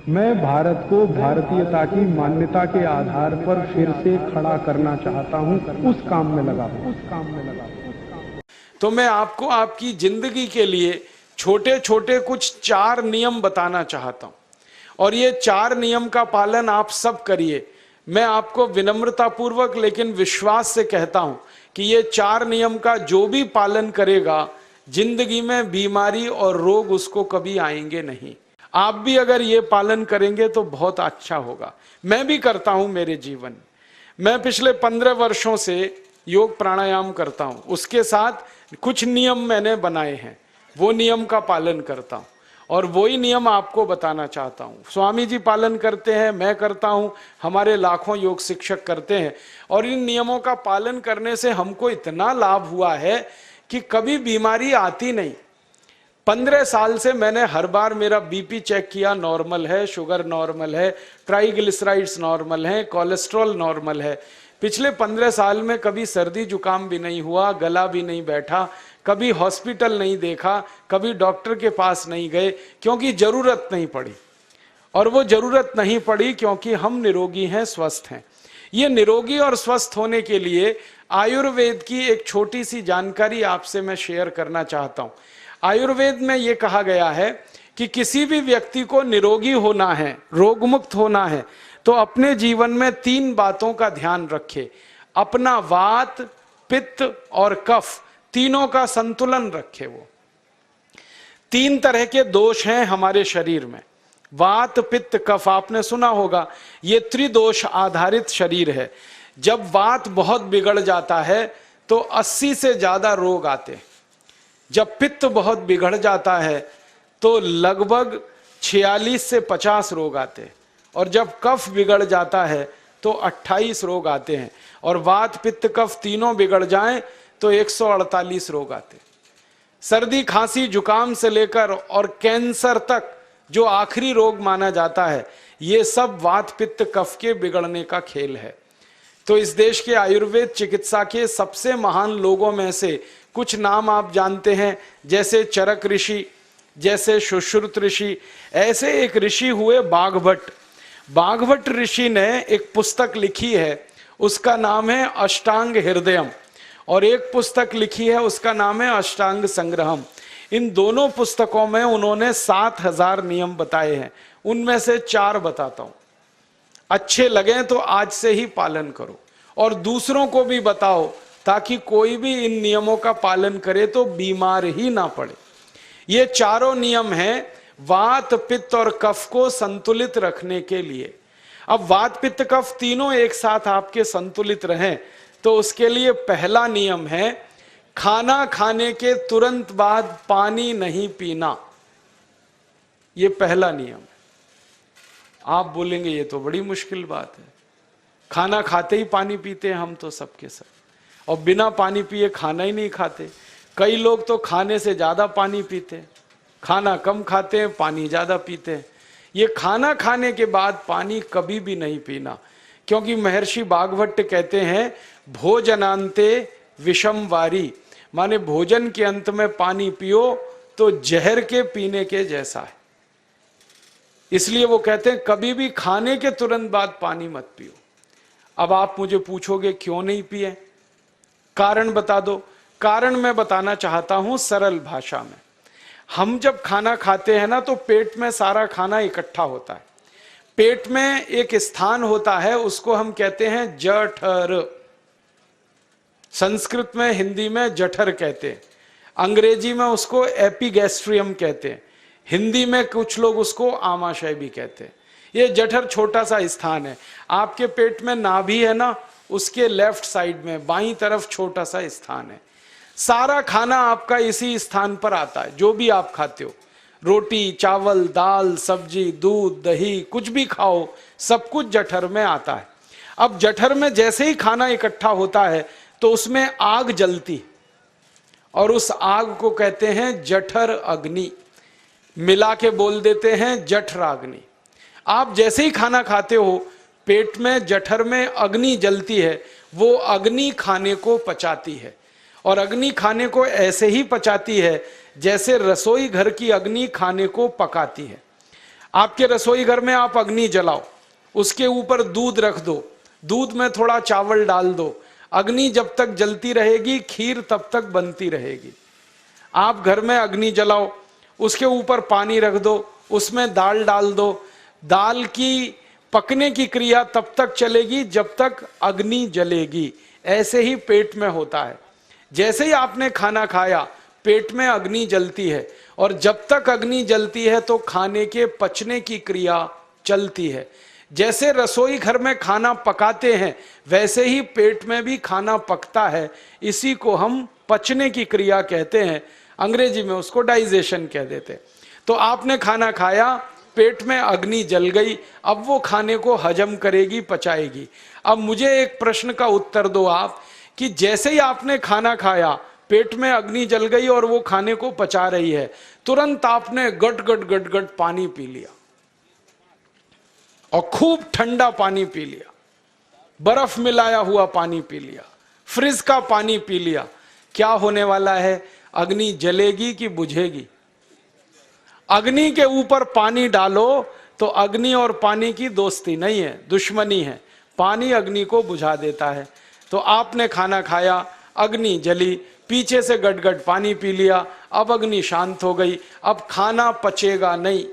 मैं भारत को भारतीयता की मान्यता के आधार पर फिर से खड़ा करना चाहता हूं, उस काम में लगा हूं। तो मैं आपको आपकी जिंदगी के लिए छोटे छोटे कुछ 4 नियम बताना चाहता हूं, और ये 4 नियम का पालन आप सब करिए। मैं आपको विनम्रतापूर्वक लेकिन विश्वास से कहता हूं कि ये 4 नियम का जो भी पालन करेगा, जिंदगी में बीमारी और रोग उसको कभी आएंगे नहीं। आप भी अगर ये पालन करेंगे तो बहुत अच्छा होगा। मैं भी करता हूं मेरे जीवन। मैं पिछले 15 वर्षों से योग प्राणायाम करता हूं, उसके साथ कुछ नियम मैंने बनाए हैं, वो नियम का पालन करता हूं और वही नियम आपको बताना चाहता हूं। स्वामी जी पालन करते हैं, मैं करता हूं, हमारे लाखों योग शिक्षक करते हैं, और इन नियमों का पालन करने से हमको इतना लाभ हुआ है कि कभी बीमारी आती नहीं। 15 साल से मैंने हर बार मेरा बीपी चेक किया, नॉर्मल है, शुगर नॉर्मल है, ट्राइग्लिसराइड्स नॉर्मल है, कोलेस्ट्रॉल नॉर्मल है। पिछले 15 साल में कभी सर्दी जुकाम भी नहीं हुआ, गला भी नहीं बैठा, कभी हॉस्पिटल नहीं देखा, कभी डॉक्टर के पास नहीं गए, क्योंकि जरूरत नहीं पड़ी। और वो जरूरत नहीं पड़ी क्योंकि हम निरोगी हैं, स्वस्थ हैं। ये निरोगी और स्वस्थ होने के लिए आयुर्वेद की एक छोटी सी जानकारी आपसे मैं शेयर करना चाहता हूं। आयुर्वेद में ये कहा गया है कि किसी भी व्यक्ति को निरोगी होना है, रोग मुक्त होना है, तो अपने जीवन में 3 बातों का ध्यान रखे। अपना वात, पित्त और कफ, तीनों का संतुलन रखे। वो 3 तरह के दोष हैं हमारे शरीर में, वात, पित्त, कफ। आपने सुना होगा, ये त्रिदोष आधारित शरीर है। जब वात बहुत बिगड़ जाता है तो 80 से ज्यादा रोग आते हैं। जब पित्त बहुत बिगड़ जाता है तो लगभग 46 से 50 रोग आते हैं, और जब कफ बिगड़ जाता है तो 28 रोग आते हैं, और वात, पित्त, कफ तीनों बिगड़ जाएं तो 148 रोग आते हैं। सर्दी, खांसी, जुकाम से लेकर और कैंसर तक जो आखिरी रोग माना जाता है, ये सब वात, पित्त, कफ के बिगड़ने का खेल है। तो इस देश के आयुर्वेद चिकित्सा के सबसे महान लोगों में से कुछ नाम आप जानते हैं, जैसे चरक ऋषि, जैसे सुश्रुत ऋषि। ऐसे एक ऋषि हुए बाघभट्ट। बाघभट्ट ऋषि ने एक पुस्तक लिखी है, उसका नाम है अष्टांग हृदयम, और एक पुस्तक लिखी है, उसका नाम है अष्टांग संग्रहम। इन दोनों पुस्तकों में उन्होंने 7000 नियम बताए हैं। उनमें से 4 बताता हूं, अच्छे लगे तो आज से ही पालन करो और दूसरों को भी बताओ, ताकि कोई भी इन नियमों का पालन करे तो बीमार ही ना पड़े। ये चारों नियम हैं वात, पित्त और कफ को संतुलित रखने के लिए। अब वात, पित्त, कफ तीनों एक साथ आपके संतुलित रहें तो उसके लिए पहला नियम है खाना खाने के तुरंत बाद पानी नहीं पीना। ये पहला नियम है। आप बोलेंगे ये तो बड़ी मुश्किल बात है, खाना खाते ही पानी पीते हैं हम तो सबके सब, और बिना पानी पिए खाना ही नहीं खाते। कई लोग तो खाने से ज्यादा पानी पीते हैं, खाना कम खाते हैं, पानी ज्यादा पीते हैं। ये खाना खाने के बाद पानी कभी भी नहीं पीना, क्योंकि महर्षि बाघभट्ट कहते हैं भोजनांते विषम वारी, माने भोजन के अंत में पानी पियो तो जहर के पीने के जैसा है। इसलिए वो कहते हैं कभी भी खाने के तुरंत बाद पानी मत पियो। अब आप मुझे पूछोगे क्यों नहीं पिए, कारण बता दो। कारण मैं बताना चाहता हूं सरल भाषा में। हम जब खाना खाते हैं ना तो पेट में सारा खाना इकट्ठा होता है। पेट में एक स्थान होता है, उसको हम कहते हैं जठर। संस्कृत में, हिंदी में जठर कहते हैं, अंग्रेजी में उसको एपिगैस्ट्रियम कहते हैं, हिंदी में कुछ लोग उसको आमाशय भी कहते हैं। ये जठर छोटा सा स्थान है। आपके पेट में नाभि है ना, उसके लेफ्ट साइड में बाईं तरफ छोटा सा स्थान है। सारा खाना आपका इसी स्थान पर आता है। जो भी आप खाते हो, रोटी, चावल, दाल, सब्जी, दूध, दही, कुछ भी खाओ, सब कुछ जठर में आता है। अब जठर में जैसे ही खाना इकट्ठा होता है तो उसमें आग जलती, और उस आग को कहते हैं जठर अग्नि। मिला के बोल देते हैं जठराग्नि। आप जैसे ही खाना खाते हो, पेट में जठर में अग्नि जलती है, वो अग्नि खाने को पचाती है, और अग्नि खाने को ऐसे ही पचाती है जैसे रसोई घर की अग्नि खाने को पकाती है। आपके रसोई घर में आप अग्नि जलाओ, उसके ऊपर दूध रख दो, दूध में थोड़ा चावल डाल दो, अग्नि जब तक जलती रहेगी खीर तब तक बनती रहेगी। आप घर में अग्नि जलाओ, उसके ऊपर पानी रख दो, उसमें दाल डाल दो, दाल की पकने की क्रिया तब तक चलेगी जब तक अग्नि जलेगी। ऐसे ही पेट में होता है, जैसे ही आपने खाना खाया पेट में अग्नि जलती है, और जब तक अग्नि जलती है तो खाने के पचने की क्रिया चलती है। जैसे रसोई घर में खाना पकाते हैं वैसे ही पेट में भी खाना पकता है, इसी को हम पचने की क्रिया कहते हैं, अंग्रेजी में उसको डाइजेशन कह देते हैं। तो आपने खाना खाया, पेट में अग्नि जल गई, अब वो खाने को हजम करेगी, पचाएगी। अब मुझे एक प्रश्न का उत्तर दो आप, कि जैसे ही आपने खाना खाया पेट में अग्नि जल गई और वो खाने को पचा रही है, तुरंत आपने गट गट गट गट पानी पी लिया, और खूब ठंडा पानी पी लिया, बर्फ मिलाया हुआ पानी पी लिया, फ्रिज का पानी पी लिया। क्या होने वाला है? अग्नि जलेगी कि बुझेगी? अग्नि के ऊपर पानी डालो तो अग्नि और पानी की दोस्ती नहीं है, दुश्मनी है। पानी अग्नि को बुझा देता है। तो आपने खाना खाया, अग्नि जली, पीछे से गटगट पानी पी लिया, अब अग्नि शांत हो गई, अब खाना पचेगा नहीं,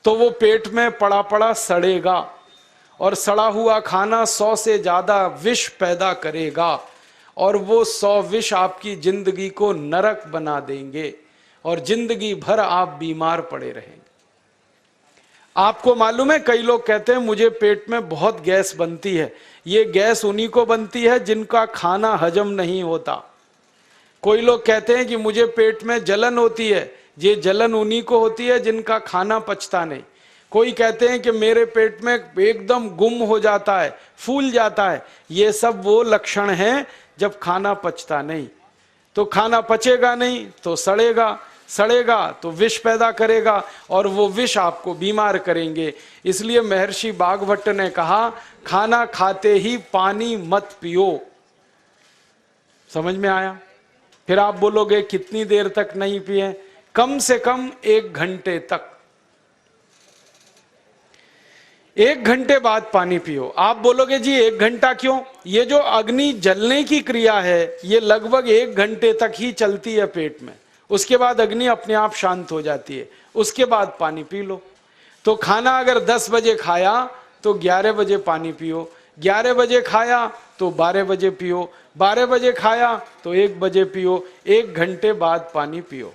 तो वो पेट में पड़ा पड़ा सड़ेगा, और सड़ा हुआ खाना 100 से ज्यादा विष पैदा करेगा, और वो 100 विष आपकी जिंदगी को नरक बना देंगे, और जिंदगी भर आप बीमार पड़े रहेंगे। आपको मालूम है, कई लोग कहते हैं मुझे पेट में बहुत गैस बनती है। ये गैस उन्हीं को बनती है जिनका खाना हजम नहीं होता। कोई लोग कहते हैं कि मुझे पेट में जलन होती है, ये जलन उन्हीं को होती है जिनका खाना पचता नहीं। कोई कहते हैं कि मेरे पेट में एकदम गुम हो जाता है, फूल जाता है, ये सब वो लक्षण हैं जब खाना पचता नहीं। तो खाना पचेगा नहीं तो सड़ेगा, सड़ेगा तो विष पैदा करेगा, और वो विष आपको बीमार करेंगे। इसलिए महर्षि बागभट्ट ने कहा, खाना खाते ही पानी मत पियो। समझ में आया? फिर आप बोलोगे कितनी देर तक नहीं पिए? कम से कम 1 घंटे तक। 1 घंटे बाद पानी पियो। आप बोलोगे जी 1 घंटा क्यों? ये जो अग्नि जलने की क्रिया है ये लगभग 1 घंटे तक ही चलती है पेट में, उसके बाद अग्नि अपने आप शांत हो जाती है, उसके बाद पानी पी लो। तो खाना अगर 10 बजे खाया तो 11 बजे पानी पियो, 11 बजे खाया तो 12 बजे पियो, 12 बजे खाया तो 1 बजे पियो, 1 घंटे बाद पानी पियो।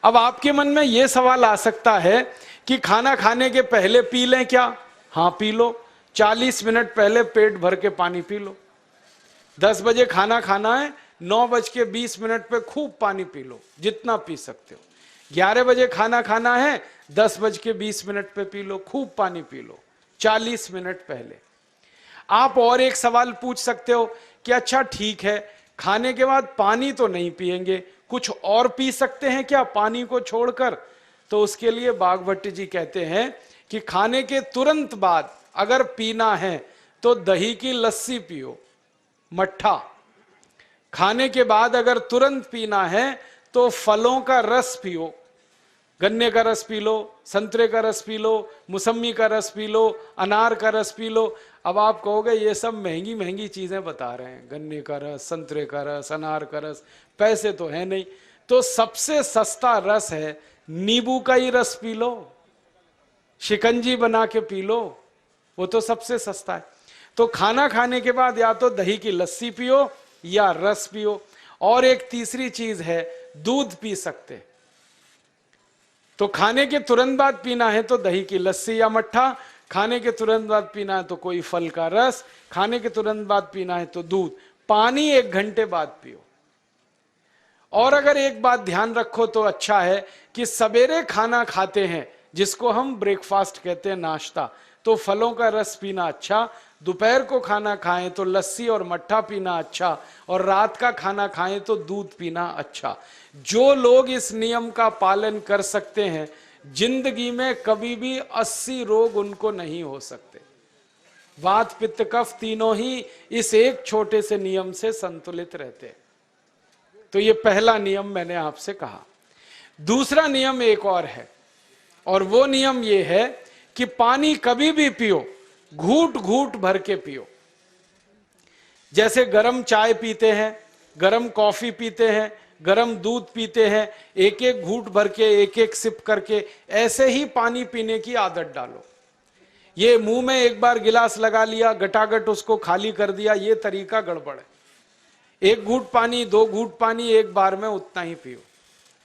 अब आपके मन में यह सवाल आ सकता है कि खाना खाने के पहले पी लें क्या? हाँ पी लो, 40 मिनट पहले पेट भर के पानी पी लो। 10 बजे खाना खाना है, 9:20 पे खूब पानी पी लो, जितना पी सकते हो। 11 बजे खाना खाना है, 10:20 पे पी लो, खूब पानी पी लो, 40 मिनट पहले। आप और एक सवाल पूछ सकते हो कि अच्छा ठीक है, खाने के बाद पानी तो नहीं पिएंगे, कुछ और पी सकते हैं क्या पानी को छोड़कर? तो उसके लिए बागभट्ट जी कहते हैं कि खाने के तुरंत बाद अगर पीना है तो दही की लस्सी पियो, मट्ठा। खाने के बाद अगर तुरंत पीना है तो फलों का रस पियो, गन्ने का रस पी लो, संतरे का रस पी लो, मौसमी का रस पी लो, अनार का रस पी लो। अब आप कहोगे ये सब महंगी महंगी चीजें बता रहे हैं, गन्ने का रस, संतरे का रस, अनार का रस, पैसे तो है नहीं। तो सबसे सस्ता रस है नींबू का ही रस पी लो, शिकंजी बना के पी लो, वो तो सबसे सस्ता है। तो खाना खाने के बाद या तो दही की लस्सी पियो या रस पियो। और एक तीसरी चीज है, दूध पी सकते। तो खाने के तुरंत बाद पीना है तो दही की लस्सी या मट्ठा, खाने के तुरंत बाद पीना है तो कोई फल का रस, खाने के तुरंत बाद पीना है तो दूध। पानी 1 घंटे बाद पियो। और अगर एक बात ध्यान रखो तो अच्छा है कि सवेरे खाना खाते हैं जिसको हम ब्रेकफास्ट कहते हैं, नाश्ता, तो फलों का रस पीना अच्छा, दोपहर को खाना खाएं तो लस्सी और मट्ठा पीना अच्छा, और रात का खाना खाएं तो दूध पीना अच्छा। जो लोग इस नियम का पालन कर सकते हैं जिंदगी में कभी भी 80 रोग उनको नहीं हो सकते। वात पित्त कफ तीनों ही इस एक छोटे से नियम से संतुलित रहते हैं। तो ये पहला नियम मैंने आपसे कहा। दूसरा नियम एक और है, और वो नियम ये है कि पानी कभी भी पियो, घूट घूट भर के पियो। जैसे गरम चाय पीते हैं, गरम कॉफी पीते हैं, गरम दूध पीते हैं, एक एक घूट भर के, एक एक सिप करके, ऐसे ही पानी पीने की आदत डालो। ये मुंह में एक बार गिलास लगा लिया, गटागट उसको खाली कर दिया, ये तरीका गड़बड़ है। एक घूट पानी, दो घूट पानी एक बार में उतना ही पियो।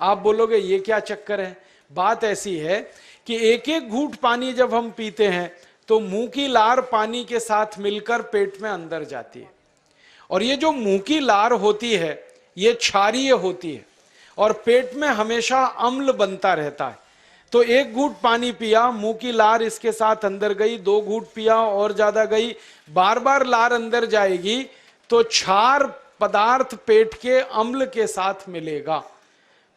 आप बोलोगे ये क्या चक्कर है? बात ऐसी है कि एक एक घूट पानी जब हम पीते हैं तो मुंह की लार पानी के साथ मिलकर पेट में अंदर जाती है, और ये जो मुंह की लार होती है ये क्षारीय होती है और पेट में हमेशा अम्ल बनता रहता है। तो एक घूट पानी पिया, मुंह की लार इसके साथ अंदर गई, दो घूट पिया और ज्यादा गई, बार बार लार अंदर जाएगी तो क्षार पदार्थ पेट के अम्ल के साथ मिलेगा।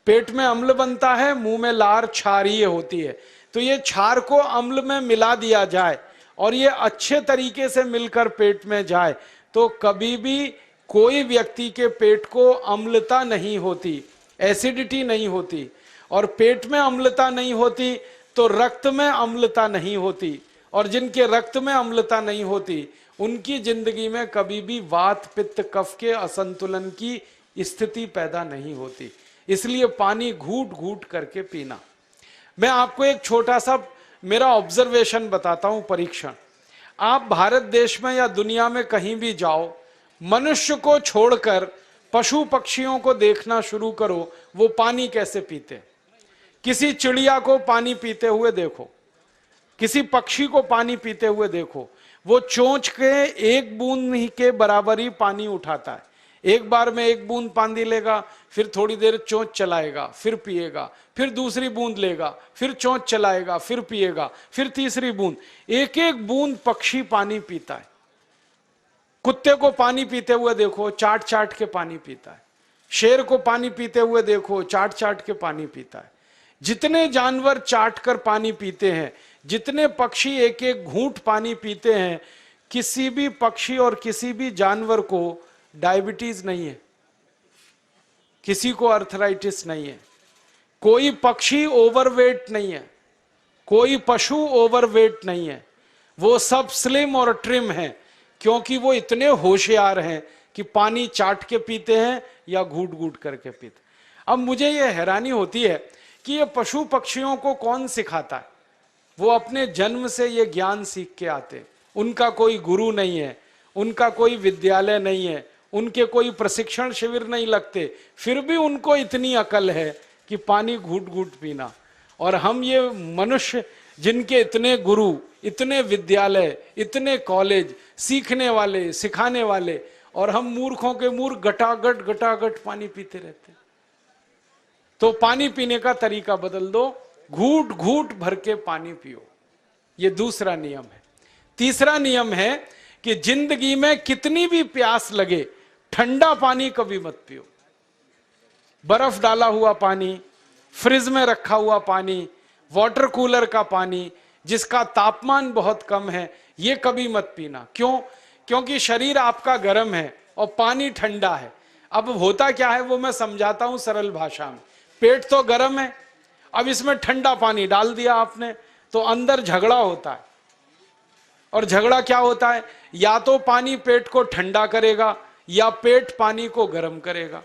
पेट में अम्ल बनता है, मुंह में लार क्षारीय होती है, तो ये क्षार को अम्ल में मिला दिया जाए और ये अच्छे तरीके से मिलकर पेट में जाए तो कभी भी कोई व्यक्ति के पेट को अम्लता नहीं होती, एसिडिटी नहीं होती। और पेट में अम्लता नहीं होती तो रक्त में अम्लता नहीं होती, और जिनके रक्त में अम्लता नहीं होती उनकी जिंदगी में कभी भी वात पित्त कफ के असंतुलन की स्थिति पैदा नहीं होती। इसलिए पानी घूट घूट करके पीना। मैं आपको एक छोटा सा मेरा ऑब्जर्वेशन बताता हूं, परीक्षण। आप भारत देश में या दुनिया में कहीं भी जाओ, मनुष्य को छोड़कर पशु पक्षियों को देखना शुरू करो, वो पानी कैसे पीते। किसी चिड़िया को पानी पीते हुए देखो, किसी पक्षी को पानी पीते हुए देखो, वो चोंच के एक बूंद ही के बराबर ही पानी उठाता है। एक बार में एक बूंद पानी लेगा, फिर थोड़ी देर चोंच चलाएगा, फिर पिएगा, फिर दूसरी बूंद लेगा, फिर चोंच चलाएगा, फिर पिएगा, फिर तीसरी बूंद। एक एक बूंद पक्षी पानी पीता है। कुत्ते को पानी पीते हुए देखो, चाट चाट के पानी पीता है। शेर को पानी पीते हुए देखो, चाट चाट के पानी पीता है। जितने जानवर चाट कर पानी पीते हैं, जितने पक्षी एक एक घूंट पानी पीते हैं, किसी भी पक्षी और किसी भी जानवर को डायबिटीज नहीं है, किसी को अर्थराइटिस नहीं है, कोई पक्षी ओवरवेट नहीं है, कोई पशु ओवरवेट नहीं है। वो सब स्लिम और ट्रिम हैं, क्योंकि वो इतने होशियार हैं कि पानी चाट के पीते हैं या घूट घूट करके पीते। अब मुझे ये हैरानी होती है कि ये पशु पक्षियों को कौन सिखाता है? वो अपने जन्म से ये ज्ञान सीख के आते, उनका कोई गुरु नहीं है, उनका कोई विद्यालय नहीं है, उनके कोई प्रशिक्षण शिविर नहीं लगते, फिर भी उनको इतनी अकल है कि पानी घूट घूट पीना। और हम ये मनुष्य जिनके इतने गुरु, इतने विद्यालय, इतने कॉलेज, सीखने वाले, सिखाने वाले, और हम मूर्खों के मूर्ख गटागट गटागट पानी पीते रहते। तो पानी पीने का तरीका बदल दो, घूट घूट भर के पानी पियो। ये दूसरा नियम है। तीसरा नियम है कि जिंदगी में कितनी भी प्यास लगे, ठंडा पानी कभी मत पियो। बर्फ डाला हुआ पानी, फ्रिज में रखा हुआ पानी, वाटर कूलर का पानी जिसका तापमान बहुत कम है, ये कभी मत पीना। क्यों? क्योंकि शरीर आपका गर्म है और पानी ठंडा है। अब होता क्या है वो मैं समझाता हूं सरल भाषा में। पेट तो गर्म है, अब इसमें ठंडा पानी डाल दिया आपने तो अंदर झगड़ा होता है। और झगड़ा क्या होता है? या तो पानी पेट को ठंडा करेगा या पेट पानी को गर्म करेगा।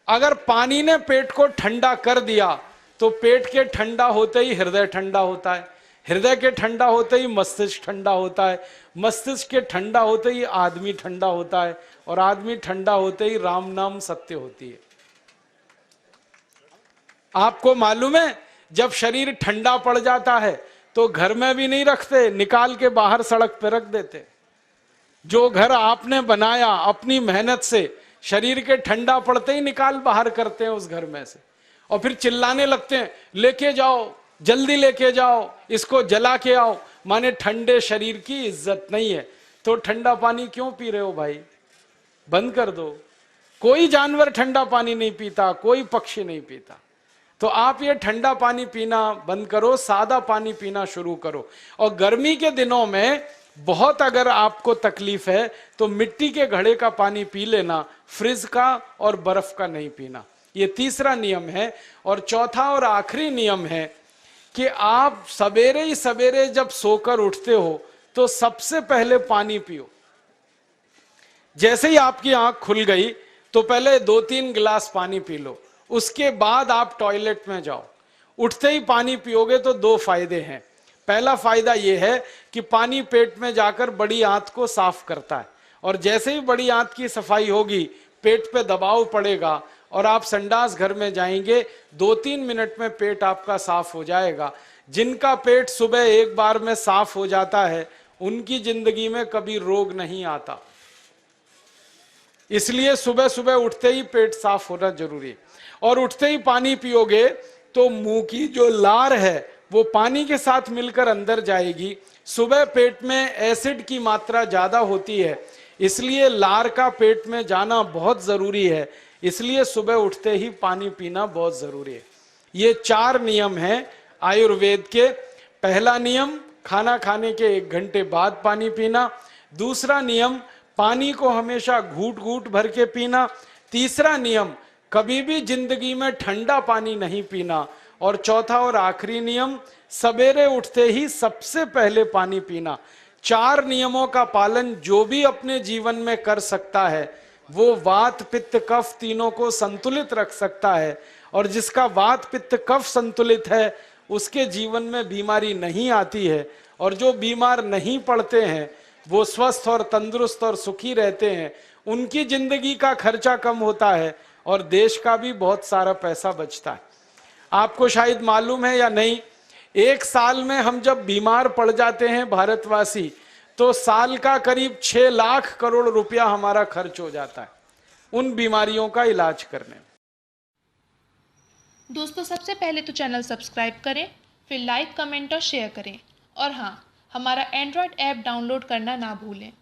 अगर पानी ने पेट को ठंडा कर दिया तो पेट के ठंडा होते ही हृदय ठंडा होता है, हृदय के ठंडा होते ही मस्तिष्क ठंडा होता है, मस्तिष्क के ठंडा होते ही आदमी ठंडा होता है, और आदमी ठंडा होते ही राम नाम सत्य होती है। आपको मालूम है जब शरीर ठंडा पड़ जाता है तो घर में भी नहीं रखते, निकाल के बाहर सड़क पे रख देते। जो घर आपने बनाया अपनी मेहनत से, शरीर के ठंडा पड़ते ही निकाल बाहर करते हैं उस घर में से, और फिर चिल्लाने लगते हैं लेके जाओ, जल्दी लेके जाओ, इसको जला के आओ। माने ठंडे शरीर की इज्जत नहीं है। तो ठंडा पानी क्यों पी रहे हो भाई? बंद कर दो। कोई जानवर ठंडा पानी नहीं पीता, कोई पक्षी नहीं पीता। तो आप ये ठंडा पानी पीना बंद करो, सादा पानी पीना शुरू करो। और गर्मी के दिनों में बहुत अगर आपको तकलीफ है तो मिट्टी के घड़े का पानी पी लेना, फ्रिज का और बर्फ का नहीं पीना। ये तीसरा नियम है। और चौथा और आखिरी नियम है कि आप सवेरे ही सवेरे जब सोकर उठते हो तो सबसे पहले पानी पियो। जैसे ही आपकी आंख खुल गई तो पहले 2-3 गिलास पानी पी लो, उसके बाद आप टॉयलेट में जाओ। उठते ही पानी पियोगे तो 2 फायदे हैं। पहला फायदा यह है कि पानी पेट में जाकर बड़ी आंत को साफ करता है, और जैसे ही बड़ी आंत की सफाई होगी पेट पे दबाव पड़ेगा और आप संडास घर में जाएंगे, 2-3 मिनट में पेट आपका साफ हो जाएगा। जिनका पेट सुबह एक बार में साफ हो जाता है उनकी जिंदगी में कभी रोग नहीं आता। इसलिए सुबह सुबह उठते ही पेट साफ होना जरूरी है। और उठते ही पानी पियोगे तो मुंह की जो लार है वो पानी के साथ मिलकर अंदर जाएगी। सुबह पेट में एसिड की मात्रा ज्यादा होती है, इसलिए लार का पेट में जाना बहुत जरूरी है। इसलिए सुबह उठते ही पानी पीना बहुत जरूरी है। ये 4 नियम हैं आयुर्वेद के। पहला नियम, खाना खाने के 1 घंटे बाद पानी पीना। दूसरा नियम, पानी को हमेशा घूट घूट भर के पीना। तीसरा नियम, कभी भी जिंदगी में ठंडा पानी नहीं पीना। और चौथा और आखिरी नियम, सवेरे उठते ही सबसे पहले पानी पीना। 4 नियमों का पालन जो भी अपने जीवन में कर सकता है वो वात पित्त कफ तीनों को संतुलित रख सकता है। और जिसका वात पित्त कफ संतुलित है उसके जीवन में बीमारी नहीं आती है, और जो बीमार नहीं पड़ते हैं वो स्वस्थ और तंदुरुस्त और सुखी रहते हैं। उनकी जिंदगी का खर्चा कम होता है और देश का भी बहुत सारा पैसा बचता है। आपको शायद मालूम है या नहीं, 1 साल में हम जब बीमार पड़ जाते हैं भारतवासी तो साल का करीब 6 लाख करोड़ रुपया हमारा खर्च हो जाता है उन बीमारियों का इलाज करने में। दोस्तों, सबसे पहले तो चैनल सब्सक्राइब करें, फिर लाइक, कमेंट और शेयर करें। और हाँ, हमारा एंड्रॉयड ऐप डाउनलोड करना ना भूलें।